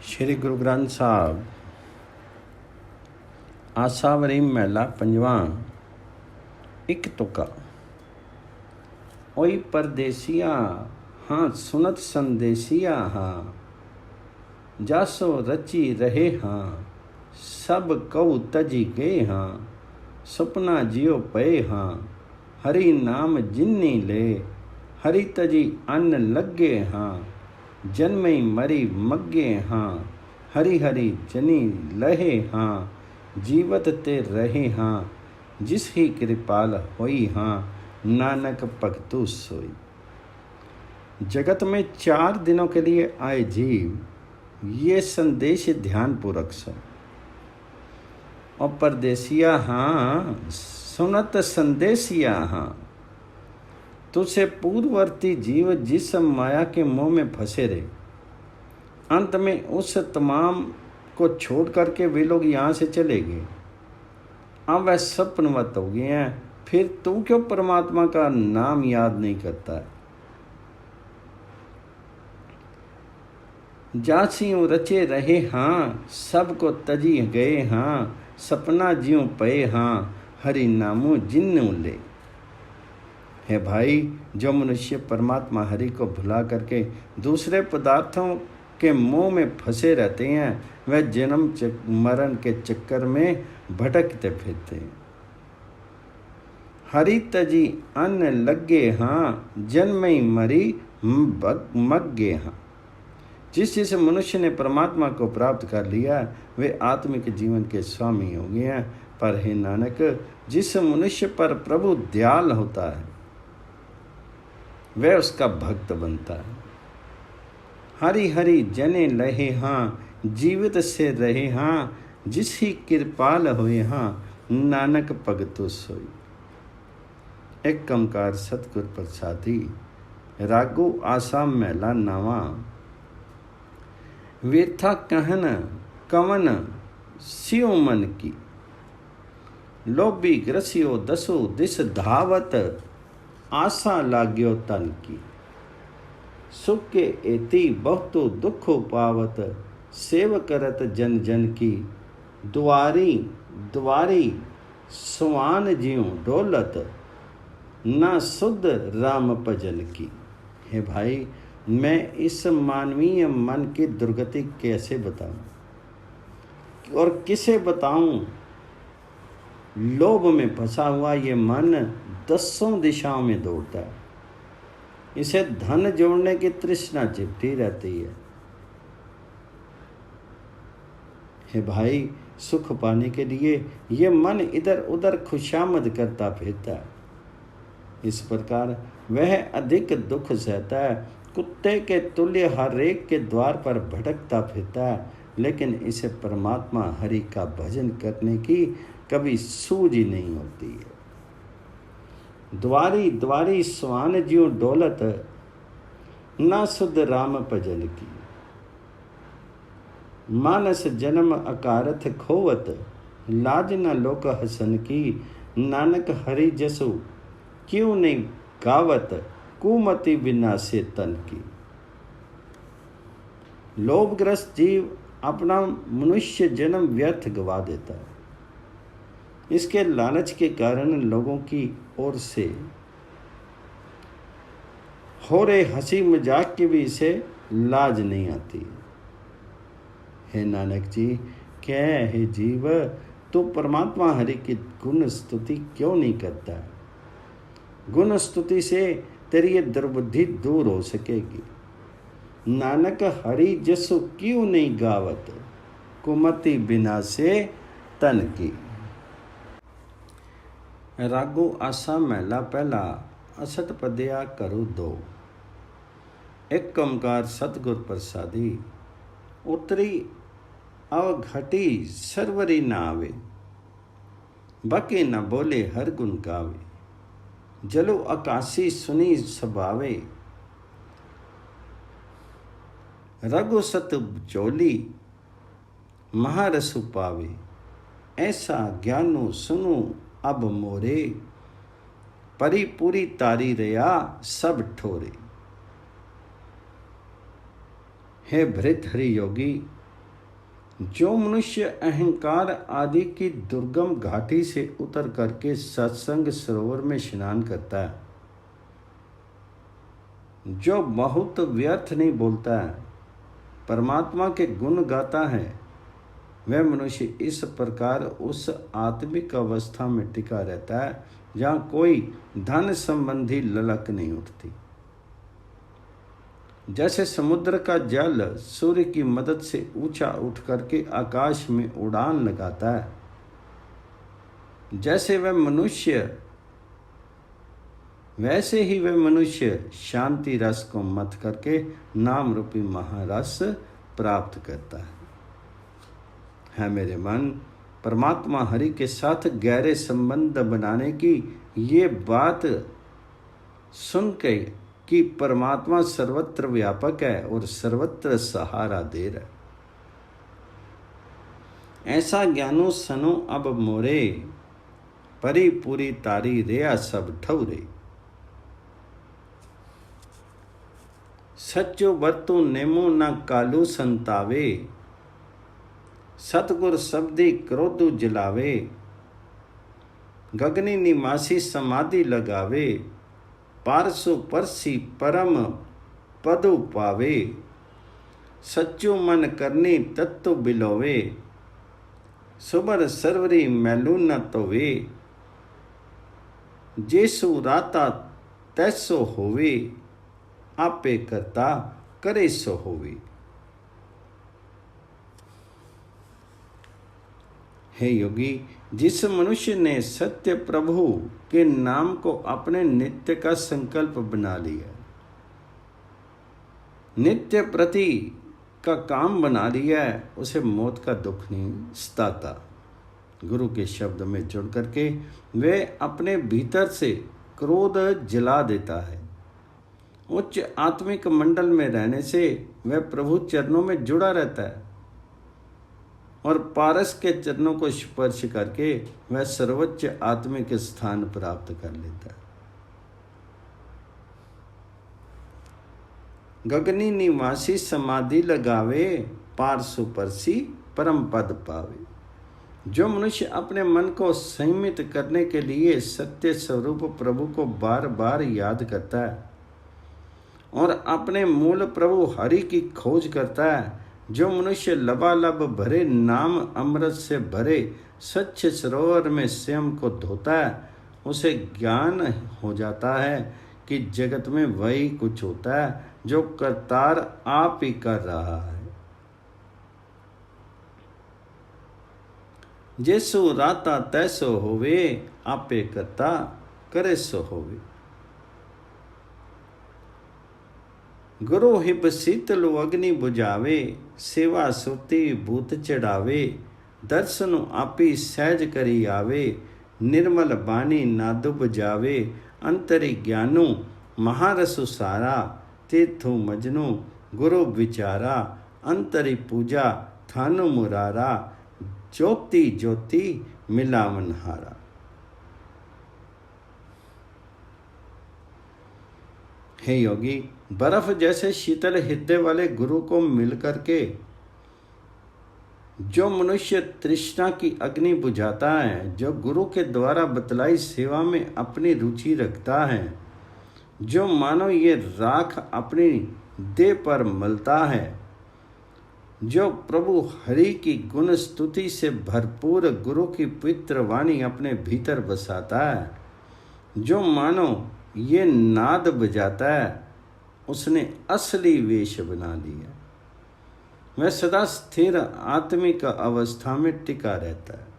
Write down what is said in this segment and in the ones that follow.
श्री गुरु ग्रंथ साहब आसावरी महला पंजवा। एक तुका। ओई परदेसिया हाँ सुनत संदेसिया हाँ, जासो रची रहे हाँ, सब कऊ तजी गए हाँ, सपना जियो पे हाँ, हरि नाम जिन्नी ले, हरि तजी अन्न लगे हाँ, जन्मई मरी मग्गे हाँ, हरि हरि जनी लहे हाँ, जीवत ते रहे हाँ, जिस ही कृपाल होई हाँ, नानक भगतु सोई। जगत में 4 दिनों के लिए आए जीव ये संदेश ध्यान पूर्वक सुन। और परदेसिया हाँ सुनत संदेशिया हाँ, तुझसे पूर्ववर्ती जीव जिस माया के मोह में फंसे रहे, अंत में उस तमाम को छोड़ करके वे लोग यहाँ से चले गए। अब वह स्वप्नवत हो गए हैं, फिर तू क्यों परमात्मा का नाम याद नहीं करता है? जासियों रचे रहे हाँ, सबको तजी गए हाँ, सपना ज्यों पे हाँ, हरि नामो जिन्नु ले। है भाई, जो मनुष्य परमात्मा हरि को भुला करके दूसरे पदार्थों के मोह में फंसे रहते हैं, वह जन्म मरण के चक्कर में भटकते फिरते हैं। हरि तजी अन्न लगे हाँ, जन्मई मरी मग्गे हाँ। जिस मनुष्य ने परमात्मा को प्राप्त कर लिया वे आत्मिक जीवन के स्वामी हो गए हैं। पर हे नानक, जिस मनुष्य पर प्रभु दयाल होता है वह उसका भक्त बनता है। हरि हरि जने लहे हाँ, जीवित से रहे हाँ, जिस ही कृपाल हुए हाँ, नानक भगतु सोई। एक कमकार सतगुर प्रसादी। रागो आसा महला नावा। व्यथा कहन कवन सियो मन की, लोभी ग्रसियो दसो दिस धावत, आशा लाग्यो तन की। सुख के एति बहुतो दुखो पावत, सेव करत जन जन की। दुआरी दुआरी सुवान ज्यों डोलत, ना शुद्ध राम भजन की। हे भाई, मैं इस मानवीय मन की दुर्गति कैसे बताऊं और किसे बताऊं? लोभ में फंसा हुआ ये मन 10 दिशाओं में दौड़ता है। इसे धन जोड़ने की तृष्णा चिपटी रहती है। हे भाई, सुख पाने के लिए ये मन इधर उधर खुशामद करता फिरता है। इस प्रकार वह अधिक दुख सहता है। कुत्ते के तुल्य हर एक के द्वार पर भटकता फिरता है, लेकिन इसे परमात्मा हरि का भजन करने की कभी सूझ ही नहीं होती है। द्वारी द्वारी स्वान ज्यों डोलत, ना शुद्ध राम भजन की। मानस जन्म अकारथ खोवत, लाज न लोक हसन की। नानक हरि जसु क्यों नहीं गावत, कुमति विनाशे तन की। लोभग्रस्त जीव अपना मनुष्य जन्म व्यर्थ गवा देता है। इसके लालच के कारण लोगों की ओर से हो रहे हंसी मजाक की भी इसे लाज नहीं आती। हे नानक जी, क्या है जीव, तो परमात्मा हरि की गुण स्तुति क्यों नहीं करता? गुण स्तुति से तेरी ये दुर्बुद्धि दूर हो सकेगी। नानक हरि जसु क्यों नहीं गावत, कुमति बिना से तन की। रागो आसा महला पहला। असठ पदया करु 2। एक कमकार सतगुर प्रसादी। उतरी अवघटी सरवरी न आवे, बके न बोले हर गुण गावे। जलो आकाशी सुनी सभावे, रघु सत चोली महारसु पावे। ऐसा ज्ञानो सुनो अब मोरे, परी पूरी तारी रया सब ठोरे। हे भृत हरि योगी, जो मनुष्य अहंकार आदि की दुर्गम घाटी से उतर करके सत्संग सरोवर में स्नान करता है, जो बहुत व्यर्थ नहीं बोलता है, परमात्मा के गुण गाता है, वह मनुष्य इस प्रकार उस आत्मिक अवस्था में टिका रहता है जहाँ कोई धन संबंधी ललक नहीं उठती। जैसे समुद्र का जल सूर्य की मदद से ऊंचा उठ करके आकाश में उड़ान लगाता है, वैसे ही वह मनुष्य शांति रस को मत करके नाम रूपी महारस प्राप्त करता है मेरे मन, परमात्मा हरि के साथ गहरे संबंध बनाने की ये बात सुन के कि परमात्मा सर्वत्र व्यापक है और सर्वत्र सहारा दे रहा है, ऐसा ज्ञानो सनो अब मोरे, परी पूरी तारी रेया सब ठौरे। सच्चो बरतु नेमो न कालू संतावे, सतगुर शब्दी क्रोधु जलावे, गगनी निवासी समाधि लगावे, पारसु परसी परम पदु पावे, सच्चो मन करनी तत्व बिलोवे, सुबर सरवरी मैलू न तोवे, जेसु राता तैसो होवे, आपे करता करे सो होवे। हे योगी, जिस मनुष्य ने सत्य प्रभु के नाम को अपने नित्य का संकल्प बना लिया, नित्य प्रति का काम बना लिया है, उसे मौत का दुख नहीं सताता। गुरु के शब्द में जुड़ करके वे अपने भीतर से क्रोध जला देता है। उच्च आत्मिक मंडल में रहने से वह प्रभु चरणों में जुड़ा रहता है और पारस के चरणों को स्पर्श करके वह सर्वोच्च आत्मिक स्थान प्राप्त कर लेता है। गगनी निवासी समाधि लगावे, पारसु परसी परम पद पावे। जो मनुष्य अपने मन को संयमित करने के लिए सत्य स्वरूप प्रभु को बार बार याद करता है और अपने मूल प्रभु हरि की खोज करता है, जो मनुष्य लबालब भरे नाम अमृत से भरे स्वच्छ सरोवर में स्वयं को धोता है, उसे ज्ञान हो जाता है कि जगत में वही कुछ होता है जो करतार आप ही कर रहा है। जैसो राता तैसो होवे, आपे करता करे सो होवे। गुरु हिब शीतल अग्नि बुझावे, सेवा सुरती भूत चढ़ावे, दर्शनु आपी सहज करी आवे, निर्मल बानी नादुब जावे, अंतरि ज्ञानु महारसु सारा, तीर्थु मजनु गुरु विचारा, अंतरि पूजा थानु मुरारा, ज्योति ज्योति मिलावन हारा। हे योगी, बर्फ जैसे शीतल हृदय वाले गुरु को मिलकर के जो मनुष्य तृष्णा की अग्नि बुझाता है, जो गुरु के द्वारा बतलाई सेवा में अपनी रुचि रखता है, जो मानो ये राख अपनी देह पर मलता है, जो प्रभु हरि की गुण स्तुति से भरपूर गुरु की पवित्र वाणी अपने भीतर बसाता है, जो मानो ये नाद बजाता है, उसने असली वेश बना लिया। वह सदा स्थिर आत्मिक अवस्था में टिका रहता है।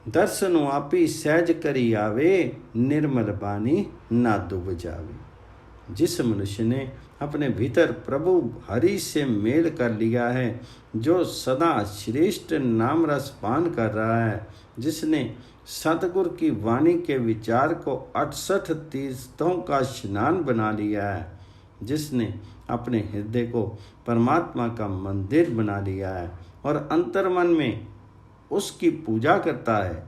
दर्शनु आपी सहज करी आवे, निर्मल बानी नादु बजावे। जिस मनुष्य ने अपने भीतर प्रभु हरि से मेल कर लिया है, जो सदा श्रेष्ठ नाम रस पान कर रहा है, जिसने सतगुरु की वाणी के विचार को 68 तीर्थों का स्नान बना लिया है, जिसने अपने हृदय को परमात्मा का मंदिर बना लिया है और अंतर्मन में उसकी पूजा करता है,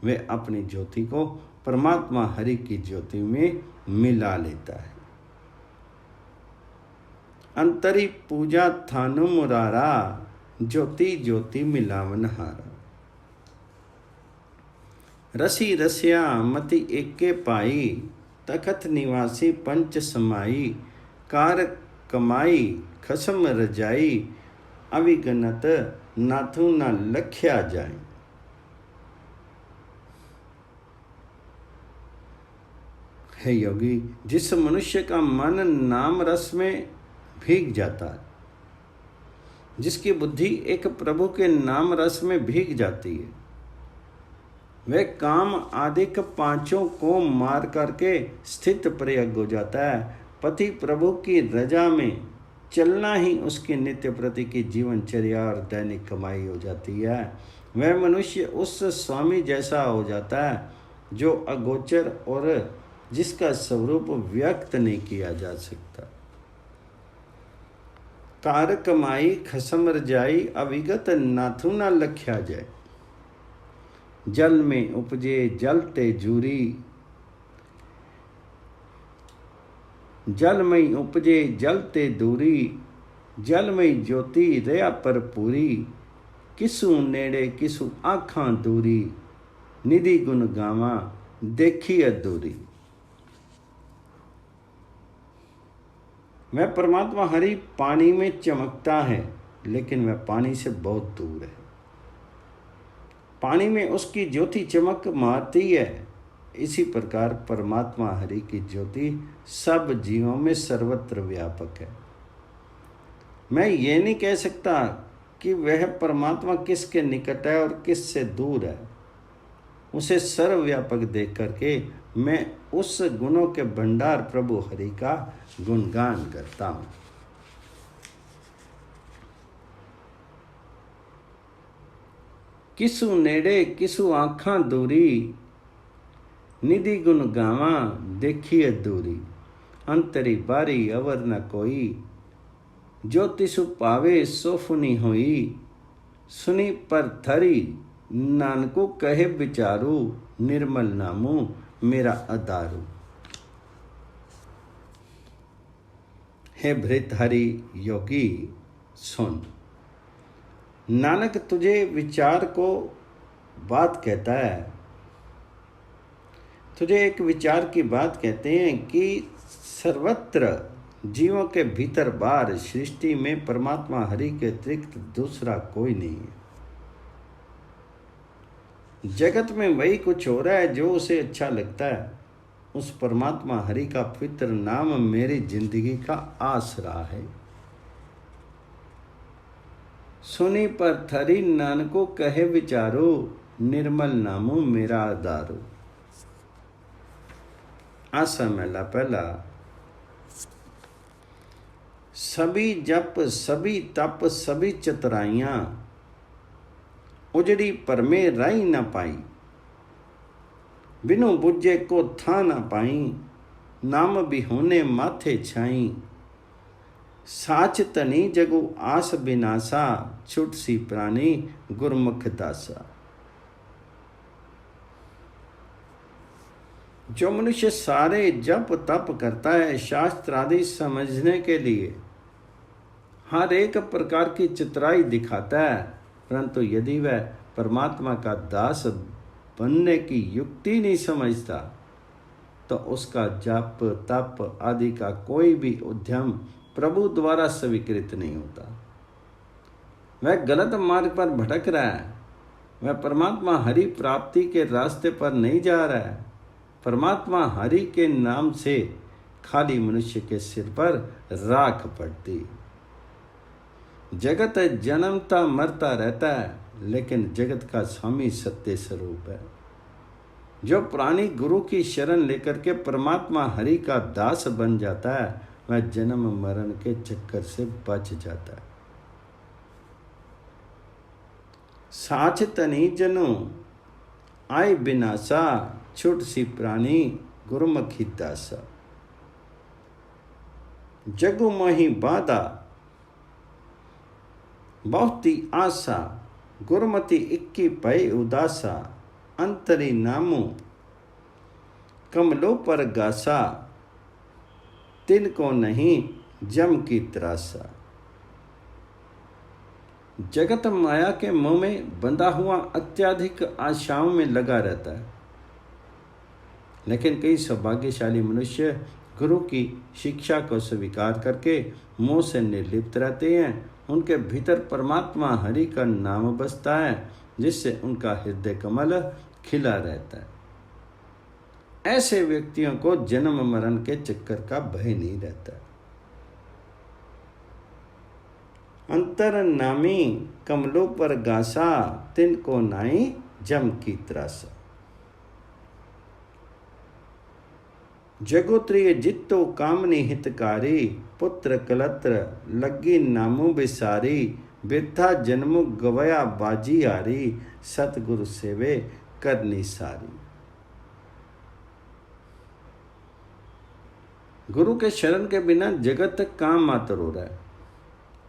वे अपनी ज्योति को परमात्मा हरि की ज्योति में मिला लेता है। अंतरी पूजा थानु मुरारा, ज्योति ज्योति मिलावन हारा। रसी रसिया मति एके पाई, तखत निवासी पंच समाई। कार कमाई खसम रजाई, अविगनत नाथु न लख्या जाए। हे योगी, जिस मनुष्य का मन नाम रस में भीग जाता है, जिसकी बुद्धि एक प्रभु के नाम रस में भीग जाती है, वह काम आदि पांचों को मार करके स्थित प्रयग हो जाता है। पति प्रभु की रजा में चलना ही उसकी नित्य प्रति की जीवनचर्या और दैनिक कमाई हो जाती है। वह मनुष्य उस स्वामी जैसा हो जाता है जो अगोचर और जिसका स्वरूप व्यक्त नहीं किया जा सकता। कार कमाई खसम रजाई, अविगत नाथु न लख्या जाए। जल में उपजे जल ते जूरी, जल में उपजे जल ते दूरी। जल में ज्योति रया पर पूरी, किसु नेड़े किसु आखां दूरी। निधि गुण गावा देखी अधूरी। वह परमात्मा हरि पानी में चमकता है, लेकिन वह पानी से बहुत दूर है। पानी में उसकी ज्योति चमक मारती है, इसी प्रकार परमात्मा हरि की ज्योति सब जीवों में सर्वत्र व्यापक है। मैं ये नहीं कह सकता कि वह परमात्मा किसके निकट है और किससे दूर है। उसे सर्वव्यापक देख करके मैं उस गुणों के भंडार प्रभु हरि का गुणगान करता हूँ। किसु नेड़े किसु आँखां दूरी, निधि गुण गावा देखिए दूरी। अंतरी बारी अवर न कोई, जो तिसु पावे सो फुनी होई। सुनी पर थरी नानको कहे विचारू, निर्मल नामू मेरा अदारू। हे भृतहरि योगी सुन, नानक तुझे विचार को बात कहता है। तुझे एक विचार की बात कहते हैं कि सर्वत्र जीवों के भीतर बाहर सृष्टि में परमात्मा हरि के अतिरिक्त दूसरा कोई नहीं है। जगत में वही कुछ हो रहा है जो उसे अच्छा लगता है। उस परमात्मा हरि का पवित्र नाम मेरी जिंदगी का आसरा है। सुनी पर थरी नानको कहे विचारो, निर्मल नामो मेरा आधारो। आसा महला पहला। सभी जप सभी तप सभी चतुराइयां, उजड़ी पर में राई न पाई। बिनु बुझे को था न पाई, नाम भी होने माथे छाई। साच तनी जगु आस बिनासा, छुट सी प्राणी गुरमुख दासा। जो मनुष्य सारे जप तप करता है शास्त्र आदि समझने के लिए, हर एक प्रकार की चित्राई दिखाता है, परंतु यदि वह परमात्मा का दास बनने की युक्ति नहीं समझता, तो उसका जप तप आदि का कोई भी उद्यम प्रभु द्वारा स्वीकृत नहीं होता। वह गलत मार्ग पर भटक रहा है। वह परमात्मा हरि प्राप्ति के रास्ते पर नहीं जा रहा है। परमात्मा हरि के नाम से खाली मनुष्य के सिर पर राख पड़ती। जगत जन्मता मरता रहता है, लेकिन जगत का स्वामी सत्य स्वरूप है। जो प्राणी गुरु की शरण लेकर के परमात्मा हरि का दास बन जाता है, वह जन्म मरण के चक्कर से बच जाता है। साच तनी जनो आय बिनासा, छुट सी प्राणी गुरुमुखी दासा। जगु मोहि बाधा बहुती आशा, गुरुमति इक्की पय उदासा। अंतरी नामो कमलों पर गासा, तिनको नहीं जम की त्रासा। जगत माया के मोह में बंधा हुआ अत्यधिक आशाओं में लगा रहता है, लेकिन कई सौभाग्यशाली मनुष्य गुरु की शिक्षा को स्वीकार करके मोह से निर्लिप्त रहते हैं। उनके भीतर परमात्मा हरि का नाम बसता है, जिससे उनका हृदय कमल खिला रहता है। ऐसे व्यक्तियों को जन्म मरण के चक्कर का भय नहीं रहता। अंतरनामी कमलों पर गासा, तिनको नाई जम की त्रासा। जगोत्रिय जित्तो कामनी हितकारी, पुत्र कलत्र लगी नामो बिसारी। बिरथा जन्मो गवया बाजी हारी, सतगुरु सेवे करनी सारी। गुरु के शरण के बिना जगत काम मात्र हो रहा है।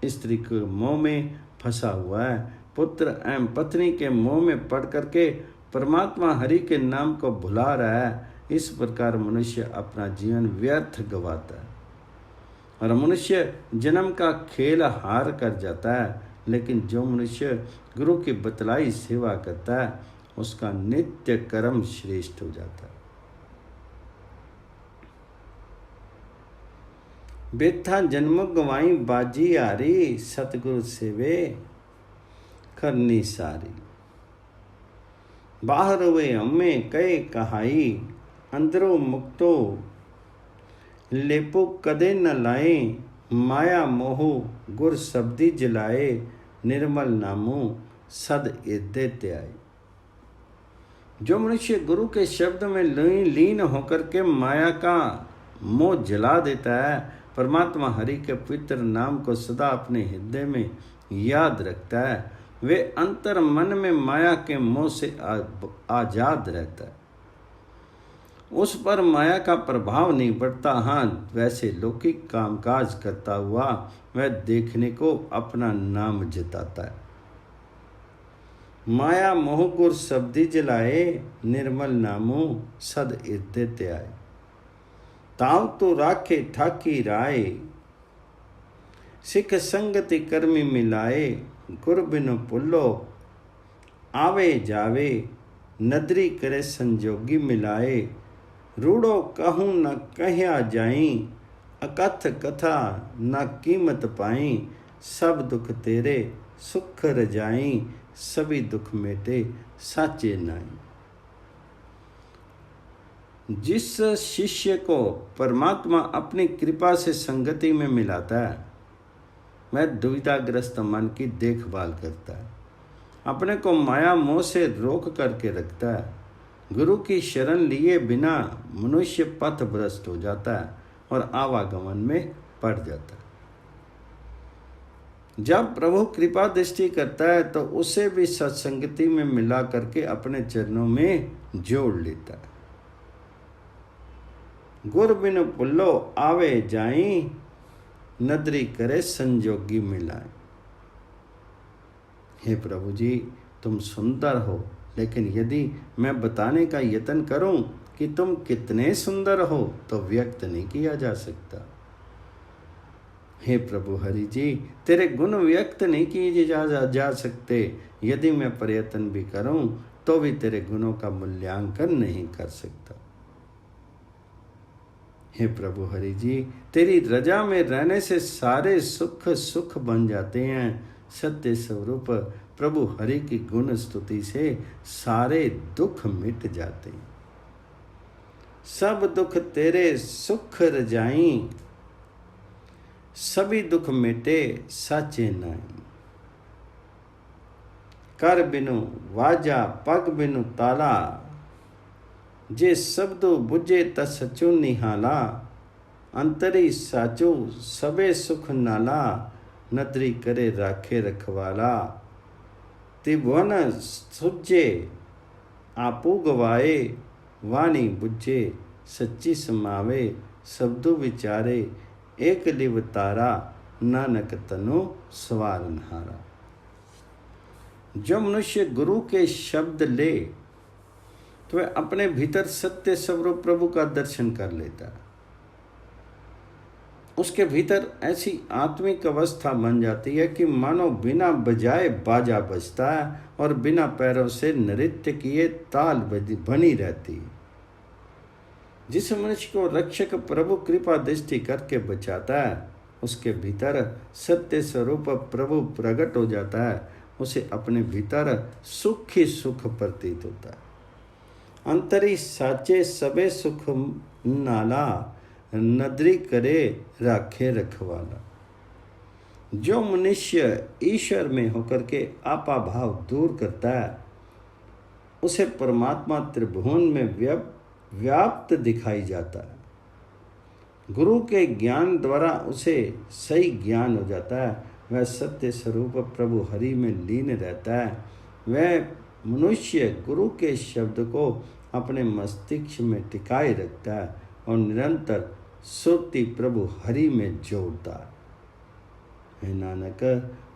स्त्री के मोह में फंसा हुआ है, पुत्र एवं पत्नी के मोह में पड़ करके परमात्मा हरि के नाम को भुला रहा है। इस प्रकार मनुष्य अपना जीवन व्यर्थ गवाता है और मनुष्य जन्म का खेल हार कर जाता है। लेकिन जो मनुष्य गुरु की बतलाई सेवा करता है, उसका नित्य कर्म श्रेष्ठ हो जाता है। बेथा जन्म गवाई बाजी हारी, सतगुरु सेवे करनी सारी। बाहर हुए हमें कहे कहाई, अंदरो मुक्तो लेपो कदे न लाए। माया मोह गुर शब्दी जलाए, निर्मल नामो सद इद्दे त्याए। जो मनुष्य गुरु के शब्द में लीन होकर के माया का मोह जला देता है, परमात्मा हरि के पवित्र नाम को सदा अपने हृदय में याद रखता है, वे अंतर मन में माया के मोह से आजाद रहता है। उस पर माया का प्रभाव नहीं पड़ता। हाँ, वैसे लौकिक कामकाज करता हुआ वह देखने को अपना नाम जताता है। माया मोह गुर शब्दी जलाए, निर्मल नामो सद इद्दे त्याए। ताव तो राखे ठाकी राय, सिख संगति कर्मी मिलाए। गुर बिनु पुल्लो आवे जावे, नदरी करे संजोगी मिलाए। रूड़ो कहूँ न कह्या जाई, अकथ कथा न कीमत पाई। सब दुख तेरे सुख रजाई, सभी दुख मेटे साचे नाई। जिस शिष्य को परमात्मा अपनी कृपा से संगति में मिलाता है, वह दुविधाग्रस्त मन की देखभाल करता है, अपने को माया मोह से रोक करके रखता है। गुरु की शरण लिए बिना मनुष्य पथ भ्रष्ट हो जाता है और आवागमन में पड़ जाता है। जब प्रभु कृपा दृष्टि करता है तो उसे भी सत्संगति में मिला करके अपने चरणों में जोड़ लेता है। गुर बिनु पुल्लो आवे जाई, नदरी करे संजोगी मिलाए। हे प्रभु जी, तुम सुंदर हो, लेकिन यदि मैं बताने का यत्न करूं कि तुम कितने सुंदर हो तो व्यक्त नहीं किया जा सकता। हे प्रभु हरि जी, तेरे गुण व्यक्त नहीं किए जा सकते। यदि मैं प्रयत्न भी करूं तो भी तेरे गुणों का मूल्यांकन नहीं कर सकता। हे प्रभु हरि जी, तेरी रजा में रहने से सारे सुख सुख बन जाते हैं। सत्य स्वरूप प्रभु हरि की गुण स्तुति से सारे दुख मिट जाते हैं। सब दुख तेरे सुख रजाई, सभी दुख मिटे साचे नाई। कर बिनु वाजा पग बिनु ताला, जे शब्दो बुझे तस सचो निहाला। अंतरी साचो सबे सुख नाला, नदरी करे राखे रखवाला। त्रिभुवन सुजे आपू गवाए, वाणी बुझे सच्ची समावे। शब्दों विचारे एक लिव तारा, नानक तनु सवारनहारा। जो मनुष्य गुरु के शब्द ले तो वह अपने भीतर सत्य स्वरूप प्रभु का दर्शन कर लेता है। उसके भीतर ऐसी आत्मिक अवस्था बन जाती है कि मानो बिना बजाए बाजा बजता है और बिना पैरों से नृत्य किए ताल बनी रहती है। जिस मनुष्य को रक्षक प्रभु कृपा दृष्टि करके बचाता है, उसके भीतर सत्य स्वरूप प्रभु प्रकट हो जाता है। उसे अपने भीतर सुख ही सुख प्रतीत होता है। अंतरी साचे सबे सुख नाला, नदरी करे राखे रखवाला। जो मनुष्य ईश्वर में होकर के आपा भाव दूर करता है, उसे परमात्मा त्रिभुवन में व्याप्त दिखाई जाता है। गुरु के ज्ञान द्वारा उसे सही ज्ञान हो जाता है। वह सत्य स्वरूप प्रभु हरि में लीन रहता है। वह मनुष्य गुरु के शब्द को अपने मस्तिष्क में टिकाए रखता है और निरंतर सुरती प्रभु हरि में जोड़ता है। नानक,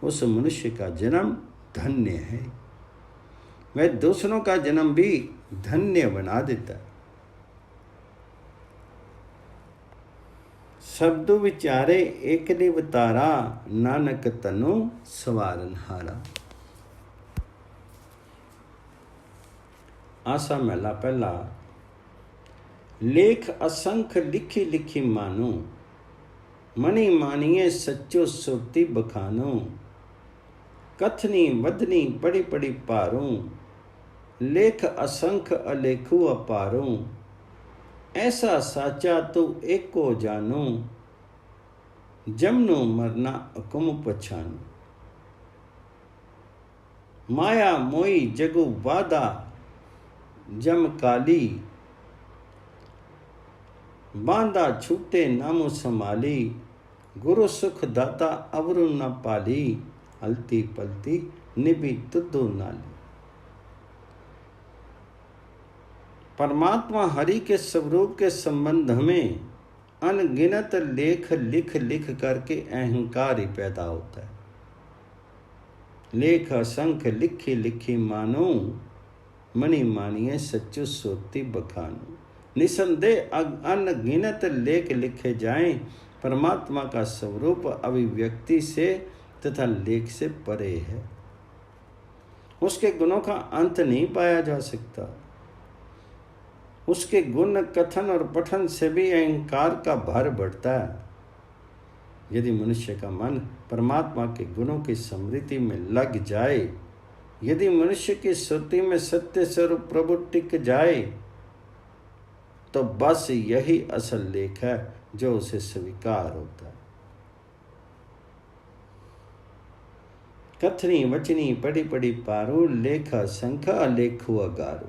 उस मनुष्य का जन्म धन्य है। वह दूसरों का जन्म भी धन्य बना देता है। शब्द विचारे एक निवतारा, नानक तनु सवारनहारा। आसा महला पहला। लेख असंख्य लिखी लिखी मानो, मणि मानिए सच्चो सुरती बखानो। कथनी वदनी बड़ी बड़ी पारूं, लेख असंख्य अलेखु अपारूं। ऐसा साचा तो एको जानू, जमनु मरना अकुम पछानू। माया मोई जगु वादा जम काली, बांधा छूटे नामु संभाली। गुरु सुख दाता अवरु न पाली, हलती पलती निभि तुद्धु नाली। परमात्मा हरि के स्वरूप के संबंध में अनगिनत लेख लिख लिख करके अहंकार ही पैदा होता है। लेख असंख्य लिखी लिखी मानो, मणि मानिए सच्चु सोती बखानो। निसंदेह अनगिनत लेख लिखे जाएं, परमात्मा का स्वरूप अभिव्यक्ति से तथा लेख से परे है। उसके गुणों का अंत नहीं पाया जा सकता। उसके गुण कथन और पठन से भी अहंकार का भार बढ़ता है। यदि मनुष्य का मन परमात्मा के गुणों की स्मृति में लग जाए, यदि मनुष्य की श्रुति में सत्य स्वरूप प्रभु टिक जाए, तो बस यही असल लेख है जो उसे स्वीकार होता है। कथनी वचनी पढ़ी पढ़ी पारू, लेखा संख्या लेखु अगारू।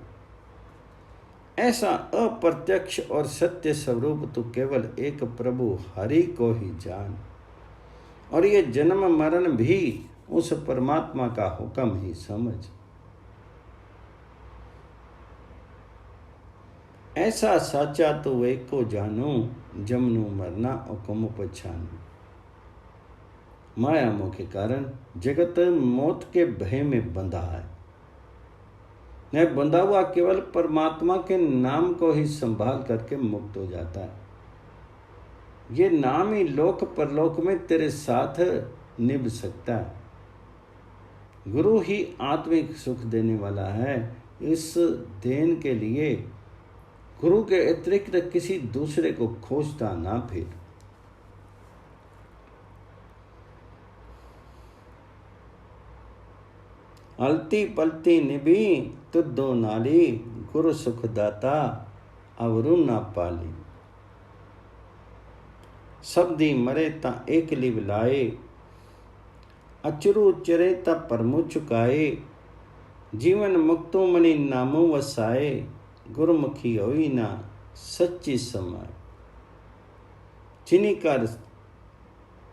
ऐसा अप्रत्यक्ष और सत्य स्वरूप तो केवल एक प्रभु हरि को ही जान, और ये जन्म मरण भी उस परमात्मा का हुक्म ही समझ। ऐसा साचा तो एक को जानू, जमनु मरना हुक्म पछानू। माया मोह के कारण जगत मौत के भय में बंधा है। यह बंधा हुआ केवल परमात्मा के नाम को ही संभाल करके मुक्त हो जाता है। ये नाम ही लोक परलोक में तेरे साथ निभ सकता है। गुरु ही आत्मिक सुख देने वाला है। इस देन के लिए गुरु के अतिरिक्त किसी दूसरे को खोजता ना फिर। अलती पलती निभी तुद्धो नाली, गुरु सुख दाता अवरु ना पाली। सबदी मरे ता एक लिव लाए, अचरू चरे ता परमु चुकाए। जीवन मुक्तो मनि नामो वसाए, गुरमुखी होई ना सच्ची समाए। जिनी कर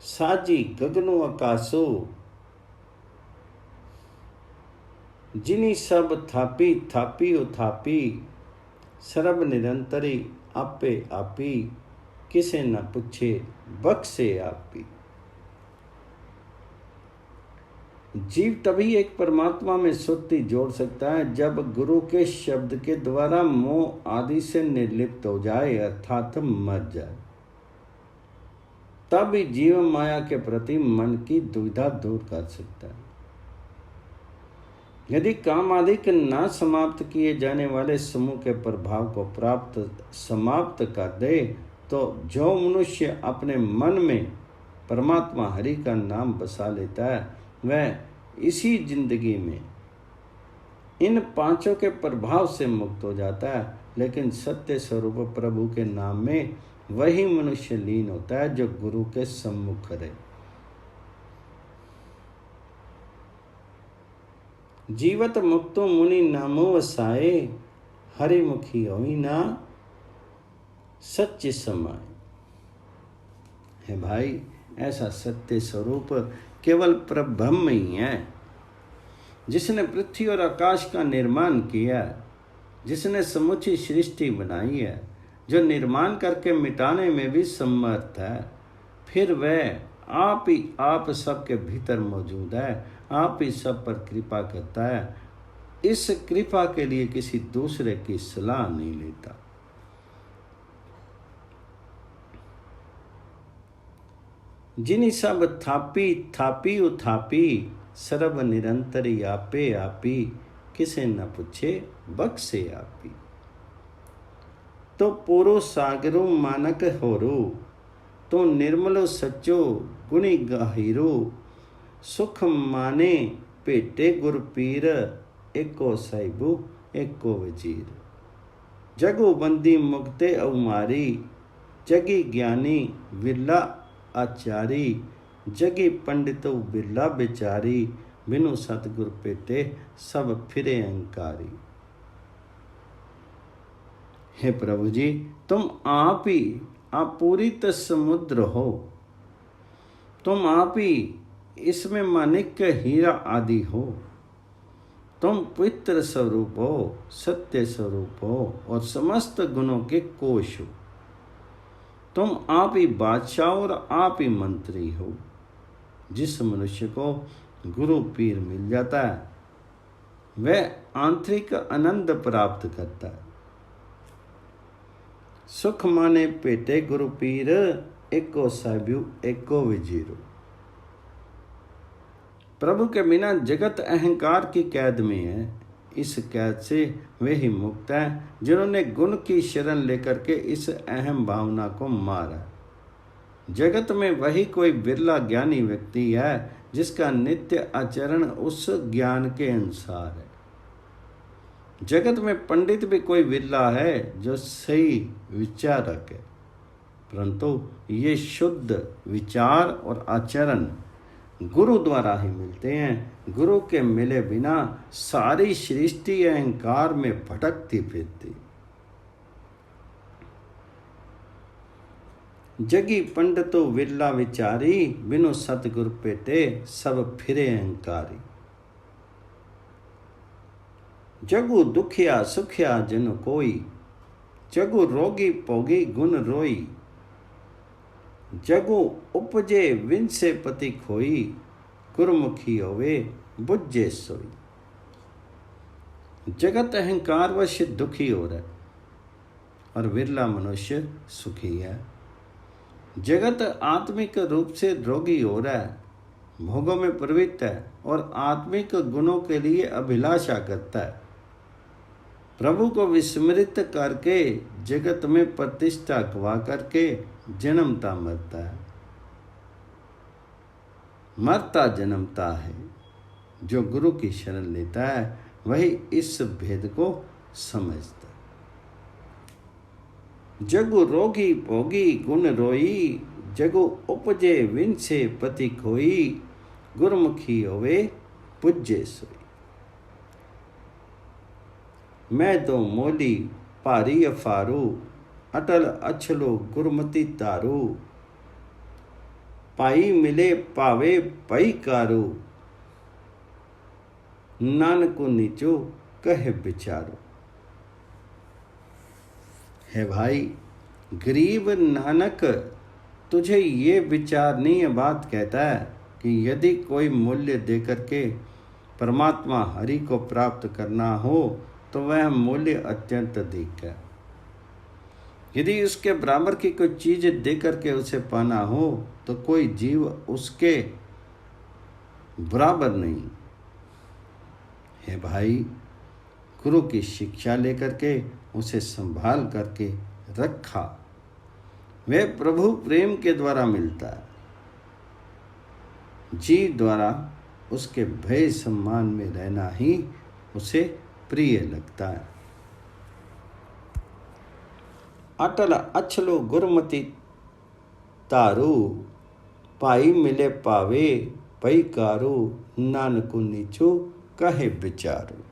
साजी गगनो आकाशो, जिनी सब थापी थापी उथापी। सर्ब निरंतरी आपे आपी, किसे न पूछे बख्शे आपी। जीव तभी एक परमात्मा में सुरती जोड़ सकता है जब गुरु के शब्द के द्वारा मोह आदि से निर्लिप्त हो जाए, अर्थात मर जाए। तब ही जीव माया के प्रति मन की दुविधा दूर कर सकता है। यदि काम आदि के न समाप्त किए जाने वाले समूह के प्रभाव को समाप्त कर दे, तो जो मनुष्य अपने मन में परमात्मा हरि का नाम बसा लेता है, वह इसी जिंदगी में इन पांचों के प्रभाव से मुक्त हो जाता है। लेकिन सत्य स्वरूप प्रभु के नाम में वही मनुष्य लीन होता है जो गुरु के सम्मुख रहे। जीवत मुक्तो मुनि नामो वसाए, हरिमुखी होई ना सच्चे समाए। है भाई, ऐसा सत्य स्वरूप केवल परब्रह्म ही है, जिसने पृथ्वी और आकाश का निर्माण किया, जिसने समुची सृष्टि बनाई है, जो निर्माण करके मिटाने में भी समर्थ है। फिर वह आप ही आप सबके भीतर मौजूद है, आप ही सब पर कृपा करता है। इस कृपा के लिए किसी दूसरे की सलाह नहीं लेता। जिनी सब थापी थापी उथापी, सर्व निरंतरी आपे आपी, किसे न पूछे बख्शे आपी। तो पूरो सागरो मानक होरो, तो निर्मलो सच्चो गुणी गहीरो। सुख माने पेटे गुरपीर, एको साहिबू एको वजीर। जगो बंदी मुक्ते अवमारी, जगी ज्ञानी विरला आचारी। जगी पंडितो बिरला बेचारी, बिनु सतगुर पेटे सब फिरे अहंकारी। हे प्रभु जी, तुम आप ही अपूरित समुद्र हो, तुम आप ही इसमें माणिक्य हीरा आदि हो। तुम पवित्र स्वरूप हो, सत्य स्वरूप हो और समस्त गुणों के कोश हो। तुम आप ही बादशाह और आप ही मंत्री हो। जिस मनुष्य को गुरु पीर मिल जाता है, वह आंतरिक आनंद प्राप्त करता है। सुख माने पेटे गुरु पीर, एको साहिबू एको वजीरो। प्रभु के बिना जगत अहंकार की कैद में है। इस कैद से वे ही मुक्त हैं जिन्होंने गुण की शरण लेकर के इस अहम भावना को मारा। जगत में वही कोई बिरला ज्ञानी व्यक्ति है जिसका नित्य आचरण उस ज्ञान के अनुसार है। जगत में पंडित भी कोई बिरला है जो सही विचारक है, परंतु ये शुद्ध विचार और आचरण गुरु द्वारा ही मिलते हैं। गुरु के मिले बिना सारी सृष्टि अहंकार में भटकती फिरती। जगी पंडितो विरला विचारी, बिनु सतगुर पेटे सब फिरे अहंकारी। जगु दुखिया सुखिया जन कोई, जगु रोगी पोगी गुण रोई। जगु उपजे विंसे पति खोई, गुरमुखी होवे बुझे सोई। जगत अहंकार वश दुखी हो रहा है और विरला मनुष्य सुखी है। जगत आत्मिक रूप से रोगी हो रहा है, भोगों में प्रवृत्त है और आत्मिक गुणों के लिए अभिलाषा करता है। प्रभु को विस्मृत करके जगत में प्रतिष्ठा गवा करके जन्मता मरता है, मरता जन्मता है। जो गुरु की शरण लेता है वही इस भेद को समझता है। जगु रोगी भोगी गुण रोई, जगु उपजे विंसे पति खोई। गुरमुखी होवे पूज्य सोई। मैं दो मोली भारी अफारू, अटल अछलो गुरमति तारू। पाई मिले पावे पई कारू, नानको नीचो कहे बिचारो। है भाई, गरीब नानक तुझे ये विचारणीय बात कहता है कि यदि कोई मूल्य देकर के परमात्मा हरि को प्राप्त करना हो तो वह मूल्य अत्यंत अधिक है। यदि उसके बराबर की कोई चीज दे करके उसे पाना हो तो कोई जीव उसके बराबर नहीं। हे भाई, गुरु की शिक्षा लेकर के उसे संभाल करके रखा, वह प्रभु प्रेम के द्वारा मिलता है। जीव द्वारा उसके भय सम्मान में रहना ही उसे प्रिय लगता है। अटल अछलो गुरमति तारू, पाई मिले पावे पई कारू, नानकु नीचो कहे विचारू।